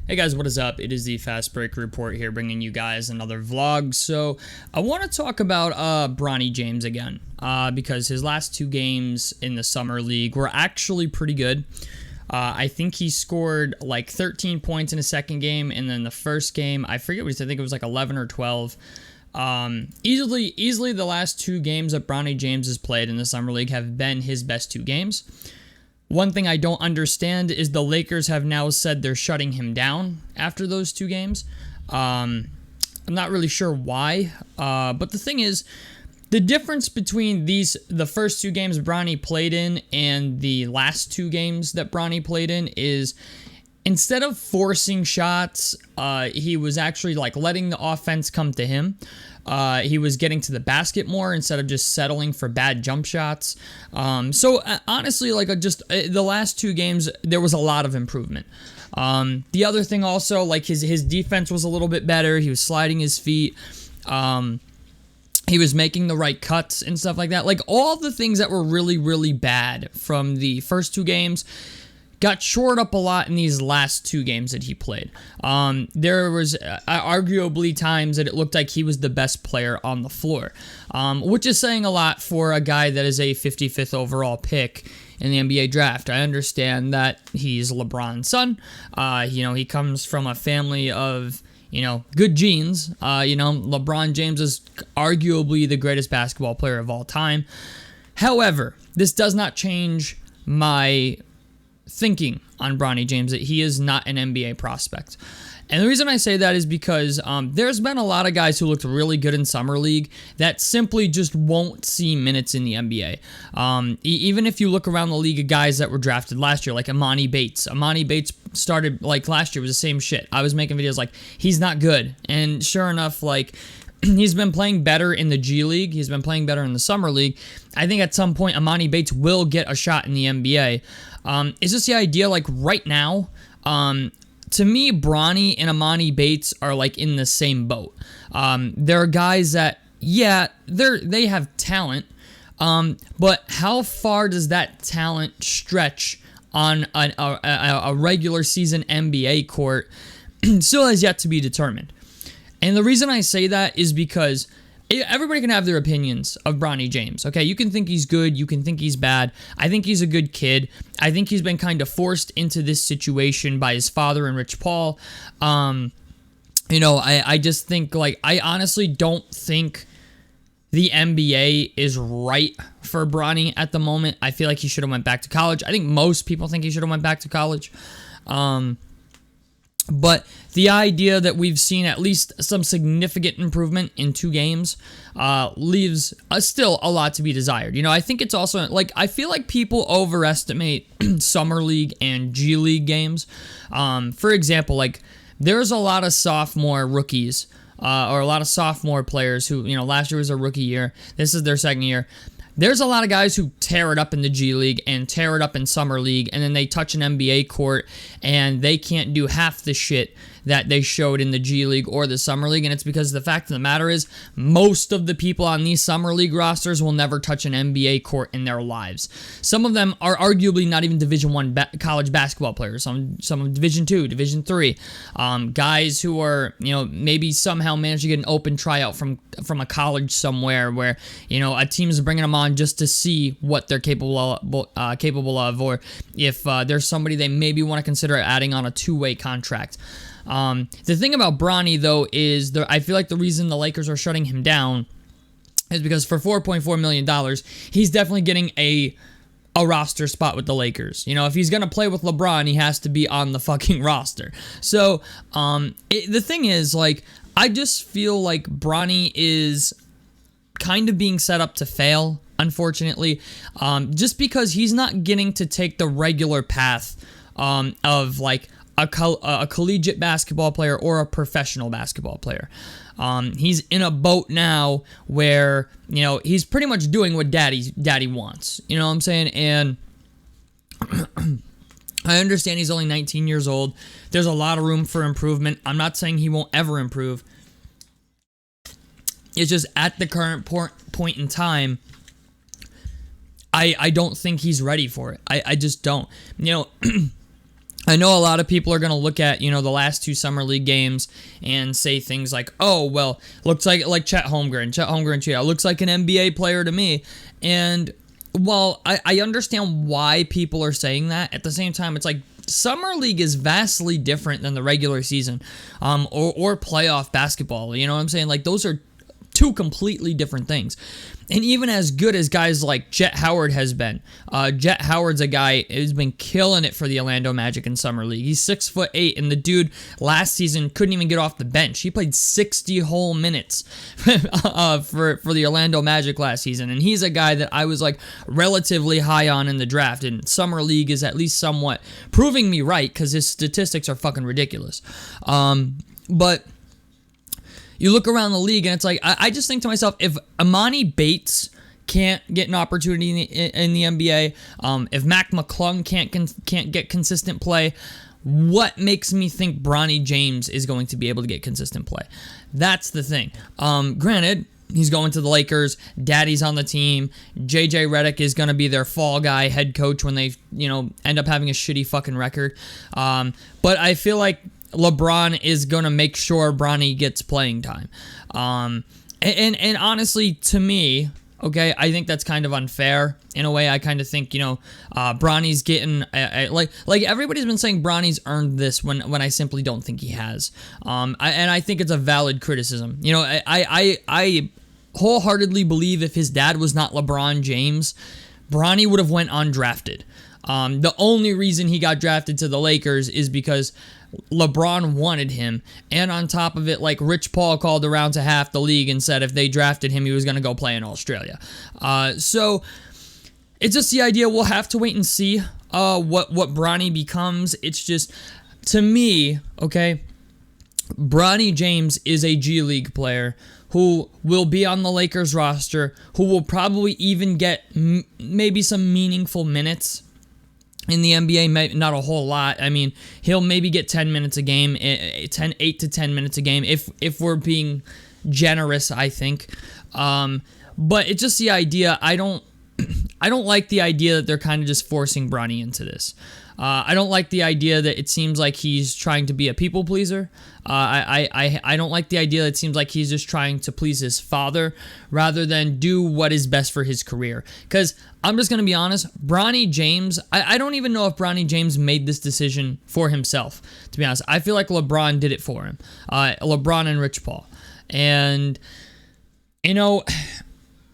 Hey guys, what is up? It is the Fast Break Report here, bringing you guys another vlog. So I want to talk about Bronny James again, because his last two games in the Summer League were actually pretty good. I think he scored like 13 points in his second game, and then the first game, I forget what he said, I think it was like 11 or 12. Easily the last two games that Bronny James has played in the Summer League have been his best two games. One thing I don't understand is the Lakers have now said they're shutting him down after those two games. I'm not really sure why, but the thing is, the difference between the first two games Bronny played in and the last two games that Bronny played in is, instead of forcing shots, he was actually like letting the offense come to him. He was getting to the basket more instead of just settling for bad jump shots. So honestly, like the last two games, there was a lot of improvement. The other thing also, like his defense was a little bit better. He was sliding his feet. He was making the right cuts and stuff like that. Like all the things that were really, really bad from the first two games got shored up a lot in these last two games that he played. There was arguably times that it looked like he was the best player on the floor, which is saying a lot for a guy that is a 55th overall pick in the NBA draft. I understand that he's LeBron's son. He comes from a family of, good genes. LeBron James is arguably the greatest basketball player of all time. However, this does not change my thinking on Bronny James that he is not an NBA prospect. And the reason I say that is because there's been a lot of guys who looked really good in Summer League that simply just won't see minutes in the NBA. Even if you look around the league of guys that were drafted last year, like Emoni Bates. Emoni Bates started, like, last year was the same shit. I was making videos like, he's not good. And sure enough, like, he's been playing better in the G League. He's been playing better in the Summer League. I think at some point, Emoni Bates will get a shot in the NBA. It's just the idea, like, right now, to me, Bronny and Emoni Bates are, like, in the same boat. There are guys that, yeah, they have talent, but how far does that talent stretch on a regular season NBA court still has yet to be determined. And the reason I say that is because everybody can have their opinions of Bronny James, okay? You can think he's good, you can think he's bad. I think he's a good kid. I think he's been kind of forced into this situation by his father and Rich Paul. I just think, like, I honestly don't think the NBA is right for Bronny at the moment. I feel like he should have went back to college. I think most people think he should have went back to college. But the idea that we've seen at least some significant improvement in two games leaves still a lot to be desired. I think it's also, like, I feel like people overestimate Summer League and G League games. For example, like, there's a lot of sophomore rookies or a lot of sophomore players who, last year was their rookie year. This is their second year. There's a lot of guys who tear it up in the G League and tear it up in Summer League, and then they touch an NBA court, and they can't do half the shit that they showed in the G League or the Summer League, and it's because the fact of the matter is, most of the people on these Summer League rosters will never touch an NBA court in their lives. Some of them are arguably not even Division I college basketball players, some Division II, Division III, guys who are, maybe somehow managed to get an open tryout from a college somewhere where, a team is bringing them on just to see what they're capable of, or if there's somebody they maybe want to consider adding on a two-way contract. The thing about Bronny, though, is I feel like the reason the Lakers are shutting him down is because for $4.4 million, he's definitely getting a roster spot with the Lakers. If he's going to play with LeBron, he has to be on the fucking roster. So, the thing is, like, I just feel like Bronny is kind of being set up to fail, unfortunately, just because he's not getting to take the regular path of, like, a collegiate basketball player or a professional basketball player. He's in a boat now where, he's pretty much doing what daddy wants. You know what I'm saying? And I understand he's only 19 years old. There's a lot of room for improvement. I'm not saying he won't ever improve. It's just at the current point in time, I don't think he's ready for it. I just don't. I know a lot of people are going to look at, the last 2 Summer League games and say things like, oh, well, looks like Chet Holmgren, looks like an NBA player to me. And while I understand why people are saying that, at the same time, it's like Summer League is vastly different than the regular season or playoff basketball. You know what I'm saying? Like, those are 2 completely different things. And even as good as guys like Jet Howard has been, Jet Howard's a guy who's been killing it for the Orlando Magic in Summer League. He's 6'8", and the dude last season couldn't even get off the bench. He played 60 whole minutes for the Orlando Magic last season, and he's a guy that I was like relatively high on in the draft, and Summer League is at least somewhat proving me right because his statistics are fucking ridiculous. But you look around the league, and it's like, I just think to myself, if Amani Bates can't get an opportunity in the NBA, if Mac McClung can't get consistent play, what makes me think Bronny James is going to be able to get consistent play? That's the thing. Granted, he's going to the Lakers. Daddy's on the team. JJ Redick is going to be their fall guy, head coach, when they, end up having a shitty fucking record. But I feel like LeBron is going to make sure Bronny gets playing time. And honestly, to me, okay, I think that's kind of unfair. In a way, I kind of think, Bronny's getting, like everybody's been saying Bronny's earned this when I simply don't think he has. And I think it's a valid criticism. I wholeheartedly believe if his dad was not LeBron James, Bronny would have went undrafted. The only reason he got drafted to the Lakers is because LeBron wanted him, and on top of it, like, Rich Paul called around to half the league and said if they drafted him, he was going to go play in Australia. So it's just the idea. We'll have to wait and see what Bronny becomes. It's just, to me, okay, Bronny James is a G League player who will be on the Lakers roster, who will probably even get maybe some meaningful minutes in the NBA, not a whole lot. I mean, he'll maybe get 10 minutes a game, 8 to 10 minutes a game, if we're being generous, I think. But it's just the idea. I don't like the idea that they're kind of just forcing Bronny into this. I don't like the idea that it seems like he's trying to be a people pleaser. I don't like the idea that it seems like he's just trying to please his father rather than do what is best for his career. Because I'm just going to be honest, Bronny James, I don't even know if Bronny James made this decision for himself, to be honest. I feel like LeBron did it for him. LeBron and Rich Paul. And,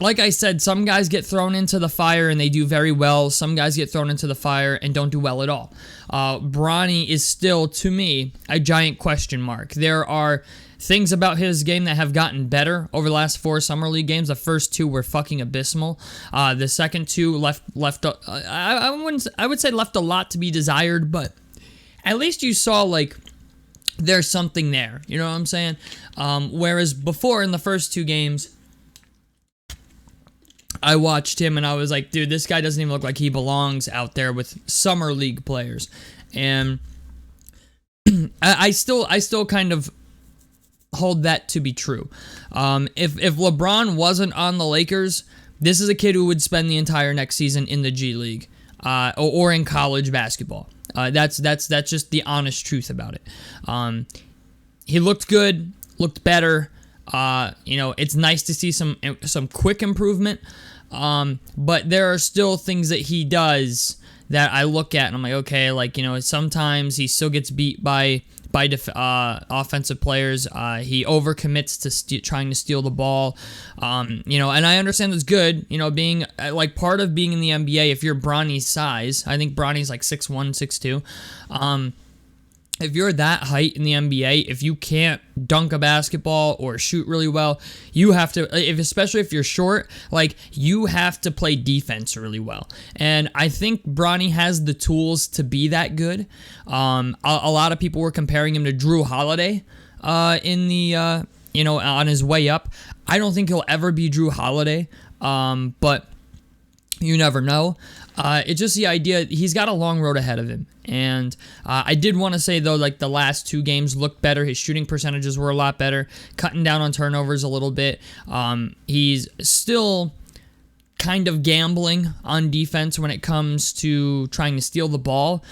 like I said, some guys get thrown into the fire and they do very well. Some guys get thrown into the fire and don't do well at all. Bronny is still, to me, a giant question mark. There are things about his game that have gotten better over the last 4 Summer League games. The first 2 were fucking abysmal. The second 2 left I would say left a lot to be desired, but at least you saw, like, there's something there. You know what I'm saying? Whereas before, in the first 2 games, I watched him and I was like, dude, this guy doesn't even look like he belongs out there with Summer League players. And I still kind of hold that to be true. If LeBron wasn't on the Lakers, this is a kid who would spend the entire next season in the G League or in college basketball. That's just the honest truth about it. He looked good, looked better. It's nice to see some quick improvement, but there are still things that he does that I look at and I'm like, okay, like, sometimes he still gets beat by offensive players. He overcommits to trying to steal the ball, and I understand that's good, being like part of being in the NBA. If you're Bronny's size, I think Bronny's like 6'1", 6'2", if you're that height in the NBA, if you can't dunk a basketball or shoot really well, you have to, especially if you're short, like, you have to play defense really well. And I think Bronny has the tools to be that good. A lot of people were comparing him to Drew Holiday in the, on his way up. I don't think he'll ever be Drew Holiday, but you never know. It's just the idea, he's got a long road ahead of him. And I did want to say, though, like, the last 2 games looked better. His shooting percentages were a lot better, cutting down on turnovers a little bit. He's still kind of gambling on defense when it comes to trying to steal the ball.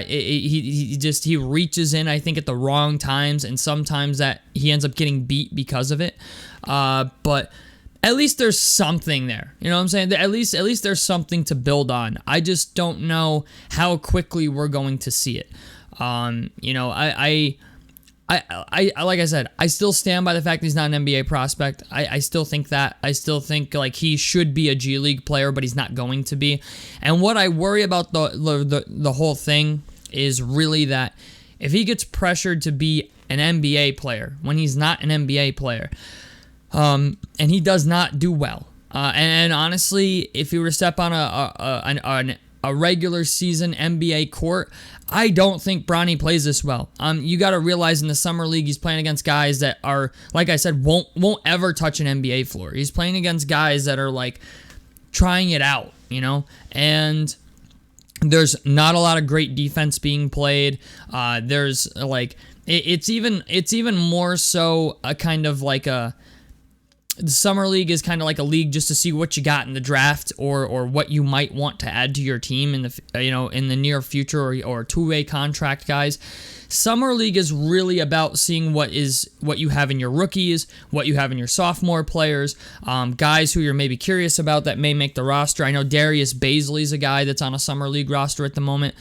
He reaches in, I think, at the wrong times, and sometimes that he ends up getting beat because of it. But at least there's something there. You know what I'm saying? At least there's something to build on. I just don't know how quickly we're going to see it. You know, I like I said, I still stand by the fact that he's not an NBA prospect. I still think that. I still think like he should be a G League player, but he's not going to be. And what I worry about the whole thing is really that if he gets pressured to be an NBA player when he's not an NBA player, and he does not do well, and honestly, if he were to step on a regular season NBA court, I don't think Bronny plays this well. You got to realize in the summer league, he's playing against guys that are, like I said, won't ever touch an NBA floor. He's playing against guys that are like trying it out, you know, and there's not a lot of great defense being played. There's like it's even more so a kind of like the summer league is kind of like a league just to see what you got in the draft or what you might want to add to your team in the near future or two-way contract guys. Summer league is really about seeing what you have in your rookies, what you have in your sophomore players, guys who you're maybe curious about that may make the roster. I know Darius Baisley's a guy that's on a summer league roster at the moment.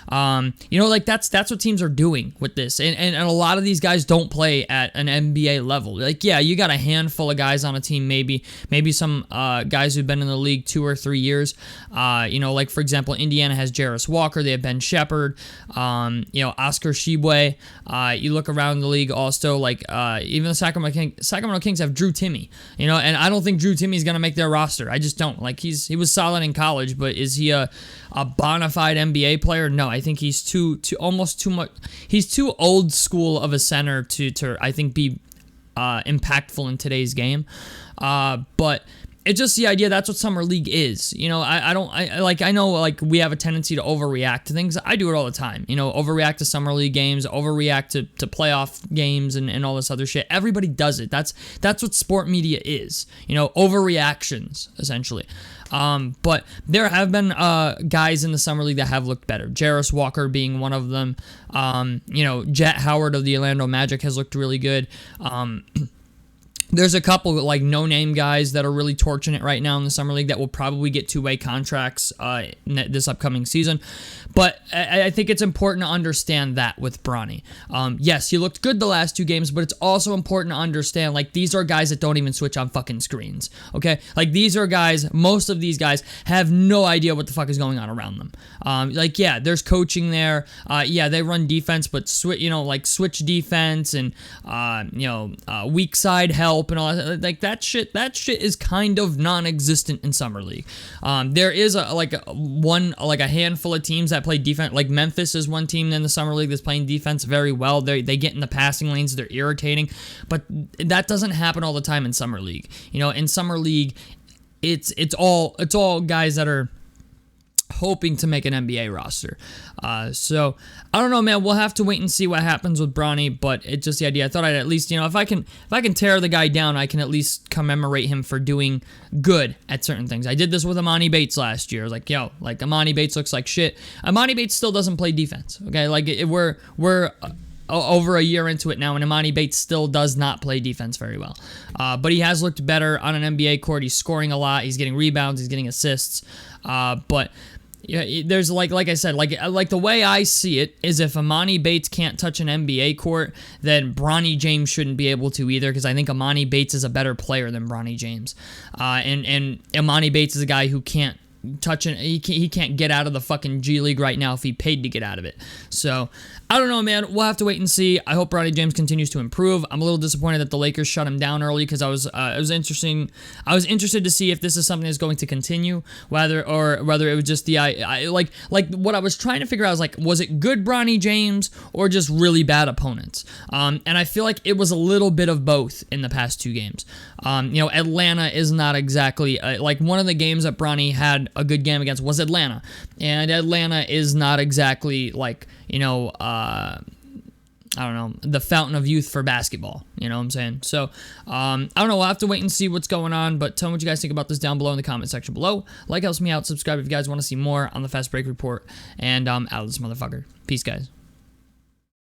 Like that's what teams are doing with this, and a lot of these guys don't play at an NBA level. Like, yeah, you got a handful of guys on a team, maybe some guys who've been in the league 2 or 3 years. Like for example, Indiana has Jarris Walker, they have Ben Shepherd, Oscar Shibwe. You look around the league also, like even the Sacramento Kings have Drew Timme, and I don't think Drew Timme is gonna make their roster. I just don't. Like he was solid in college, but is he a bona fide NBA player? No, I think he's almost too much. He's too old school of a center to I think be impactful in today's game. But it's just the idea that's what summer league is. I know we have a tendency to overreact to things. I do it all the time. Overreact to summer league games, overreact to playoff games and all this other shit. Everybody does it. That's what sport media is. Overreactions essentially. But there have been guys in the summer league that have looked better. Jarris Walker being one of them. Jet Howard of the Orlando Magic has looked really good. There's a couple like no-name guys that are really torching it right now in the summer league that will probably get two-way contracts this upcoming season. But I think it's important to understand that with Bronny. Yes, he looked good the last 2 games, but it's also important to understand like these are guys that don't even switch on fucking screens. Okay, like these are guys. Most of these guys have no idea what the fuck is going on around them. There's coaching there. They run defense, but switch defense and weak side help. And all that, like that shit is kind of non-existent in summer league. There is a handful of teams that play defense. Like Memphis is one team in the summer league that's playing defense very well. They get in the passing lanes, they're irritating, but that doesn't happen all the time in summer league. In summer league, it's all guys that are hoping to make an NBA roster. So I don't know, man. We'll have to wait and see what happens with Bronny, but it's just the idea. I thought I'd at least, if I can tear the guy down, I can at least commemorate him for doing good at certain things. I did this with Amani Bates last year. I was like, Amani Bates looks like shit. Amani Bates still doesn't play defense. Okay, we're over a year into it now, and Amani Bates still does not play defense very well. But he has looked better on an NBA court. He's scoring a lot. He's getting rebounds. He's getting assists. But yeah, there's like I said, like the way I see it is if Amani Bates can't touch an NBA court, then Bronny James shouldn't be able to either, because I think Amani Bates is a better player than Bronny James. And Amani Bates is a guy who can't touch it. He can't get out of the fucking G League right now if he paid to get out of it. So I don't know, man. We'll have to wait and see. I hope Bronny James continues to improve. I'm a little disappointed that the Lakers shut him down early, because I was interested to see if this is something that's going to continue, whether it was just like what I was trying to figure out was it good Bronny James or just really bad opponents? And I feel like it was a little bit of both in the past 2 games. Atlanta is not exactly one of the games that Bronny had a good game against was Atlanta, and Atlanta is not exactly I don't know, the fountain of youth for basketball. You know what I'm saying? So, I don't know. We'll have to wait and see what's going on, but tell me what you guys think about this down below in the comment section below. Like helps me out. Subscribe if you guys want to see more on the Fast Break Report. And out of this motherfucker. Peace, guys.